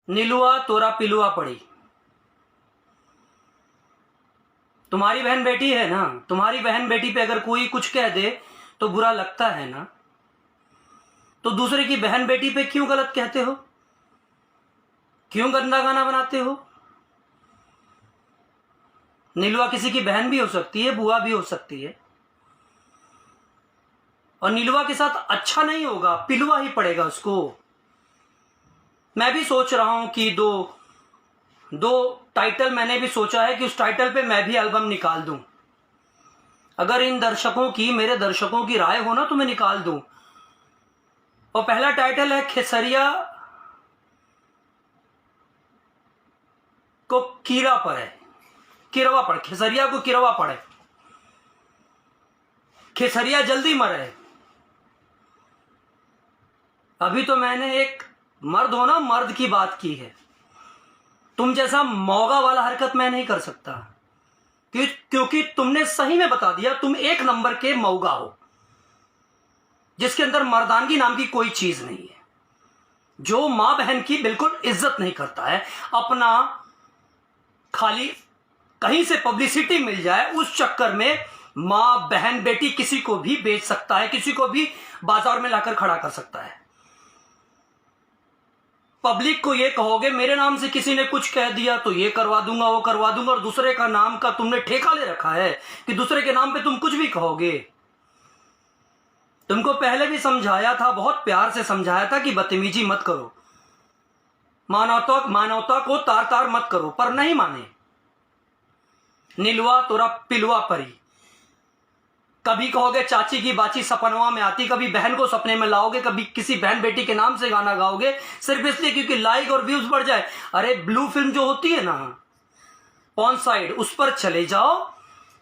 नीलुआ तोरा पिलुआ पड़ी। तुम्हारी बहन बेटी है ना, तुम्हारी बहन बेटी पे अगर कोई कुछ कह दे तो बुरा लगता है ना, तो दूसरे की बहन बेटी पे क्यों गलत कहते हो, क्यों गंदा गाना बनाते हो। नीलुआ किसी की बहन भी हो सकती है, बुआ भी हो सकती है, और नीलुआ के साथ अच्छा नहीं होगा, पिलुआ ही पड़ेगा उसको। मैं भी सोच रहा हूं कि दो टाइटल मैंने भी सोचा है कि उस टाइटल पे मैं भी एल्बम निकाल दूं। अगर इन दर्शकों की, मेरे दर्शकों की राय हो ना तो मैं निकाल दूं। और पहला टाइटल है खेसरिया को कीड़ा पड़े, किरवा पड़े, खेसरिया को किरवा पड़े, खेसरिया जल्दी मरे। अभी तो मैंने एक मर्द हो ना, मर्द की बात की है। तुम जैसा मौगा वाला हरकत मैं नहीं कर सकता, क्योंकि तुमने सही में बता दिया तुम एक नंबर के मौगा हो, जिसके अंदर मर्दानगी नाम की कोई चीज नहीं है, जो मां बहन की बिल्कुल इज्जत नहीं करता है। अपना खाली कहीं से पब्लिसिटी मिल जाए उस चक्कर में मां बहन बेटी किसी को भी बेच सकता है, किसी को भी बाजार में लाकर खड़ा कर सकता है। पब्लिक को ये कहोगे मेरे नाम से किसी ने कुछ कह दिया तो ये करवा दूंगा, वो करवा दूंगा, और दूसरे का नाम का तुमने ठेका ले रखा है कि दूसरे के नाम पे तुम कुछ भी कहोगे। तुमको पहले भी समझाया था, बहुत प्यार से समझाया था कि बदतमीजी मत करो, मानवता को तार तार मत करो, पर नहीं माने। नीलुआ तोरा पिलुआ परी। कभी कहोगे चाची की बाची सपनवा में आती, कभी बहन को सपने में लाओगे, कभी किसी बहन बेटी के नाम से गाना गाओगे सिर्फ इसलिए क्योंकि लाइक और व्यूज बढ़ जाए। अरे ब्लू फिल्म जो होती है ना, पॉन साइड, उस पर चले जाओ,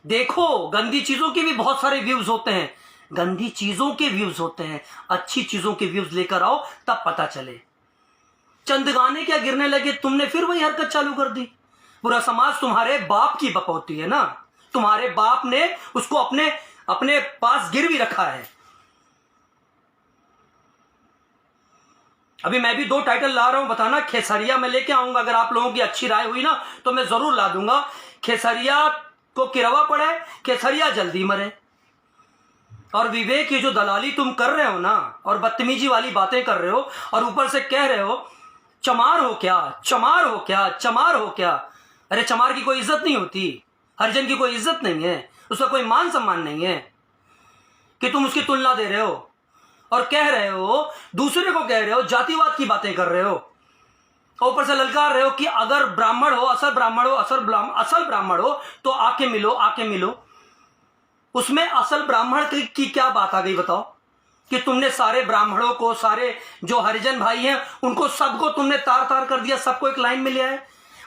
देखो गंदी चीजों के भी बहुत सारे व्यूज होते हैं, गंदी चीजों के व्यूज होते हैं, अच्छी चीजों के व्यूज लेकर आओ तब पता चले। चंद गाने क्या गिरने लगे, तुमने फिर वही हरकत चालू कर दी। पूरा समाज तुम्हारे बाप की बपौती है ना, तुम्हारे बाप ने उसको अपने पास गिर भी रखा है। अभी मैं भी दो टाइटल ला रहा हूं, बताना। खेसरिया में लेके आऊंगा, अगर आप लोगों की अच्छी राय हुई ना तो मैं जरूर ला दूंगा। खेसरिया को किरवा पड़े, खेसरिया जल्दी मरे। और विवेक, ये जो दलाली तुम कर रहे हो ना, और बदतमीजी वाली बातें कर रहे हो, और ऊपर से कह रहे हो चमार हो क्या, चमार हो क्या, चमार हो क्या। अरे चमार की कोई इज्जत नहीं होती, हरिजन की कोई इज्जत नहीं है, उसका कोई मान सम्मान नहीं है कि तुम उसकी तुलना दे रहे हो और कह रहे हो, दूसरे को कह रहे हो, जातिवाद की बातें कर रहे हो, और ऊपर से ललकार रहे हो कि अगर ब्राह्मण हो, असल ब्राह्मण हो, असल ब्राह्मण हो तो आके मिलो, आके मिलो। उसमें असल ब्राह्मण की क्या बात आ गई बताओ, कि तुमने सारे ब्राह्मणों को, सारे जो हरिजन भाई हैं उनको सबको तुमने तार तार कर दिया, सबको एक लाइन में ले आए।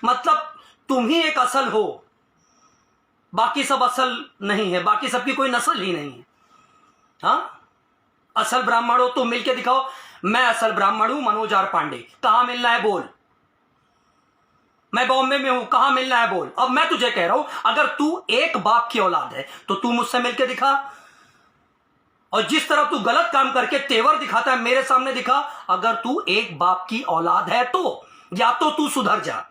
मतलब तुम ही एक असल हो, बाकी सब असल नहीं है, बाकी सबकी कोई नस्ल ही नहीं है। हाँ, असल ब्राह्मण हो तो मिलके दिखाओ, मैं असल ब्राह्मण हूं, मनोज आर पांडे, कहां मिलना है बोल। मैं बॉम्बे में हूं, कहां मिलना है बोल। अब मैं तुझे कह रहा हूं, अगर तू एक बाप की औलाद है तो तू मुझसे मिलके दिखा, और जिस तरह तू गलत काम करके तेवर दिखाता है मेरे सामने दिखा। अगर तू एक बाप की औलाद है तो या तो तू सुधर जा।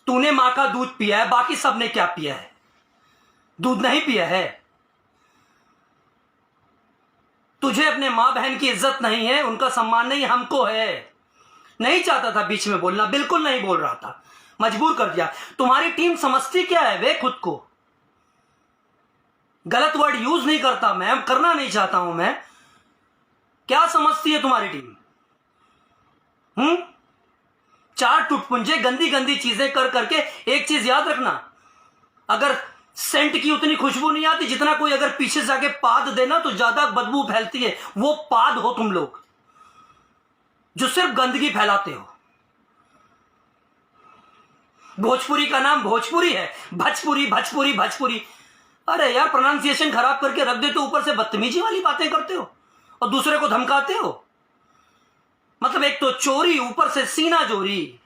तूने मां का दूध पिया है, बाकी सबने क्या पिया है, दूध नहीं पिया है। तुझे अपने मां बहन की इज्जत नहीं है, उनका सम्मान नहीं, हमको है। नहीं चाहता था बीच में बोलना, बिल्कुल नहीं बोल रहा था, मजबूर कर दिया। तुम्हारी टीम समझती क्या है वे खुद को, गलत वर्ड यूज नहीं करता मैं, करना नहीं चाहता हूं मैं। क्या समझती है तुम्हारी टीम? चार टुटपुंजे गंदी गंदी चीजें कर करके। एक चीज याद रखना, अगर सेंट की उतनी खुशबू नहीं आती जितना कोई अगर पीछे से आके पाद देना तो ज्यादा बदबू फैलती है। वो पाद हो तुम लोग जो सिर्फ गंदगी फैलाते हो। भोजपुरी का नाम भोजपुरी है, भजपुरी भजपुरी भजपुरी। अरे यार, प्रोनाउंसिएशन खराब करके रख देते हो, ऊपर से बदतमीजी वाली बातें करते हो और दूसरे को धमकाते हो। मतलब एक तो चोरी, ऊपर से सीना जोरी।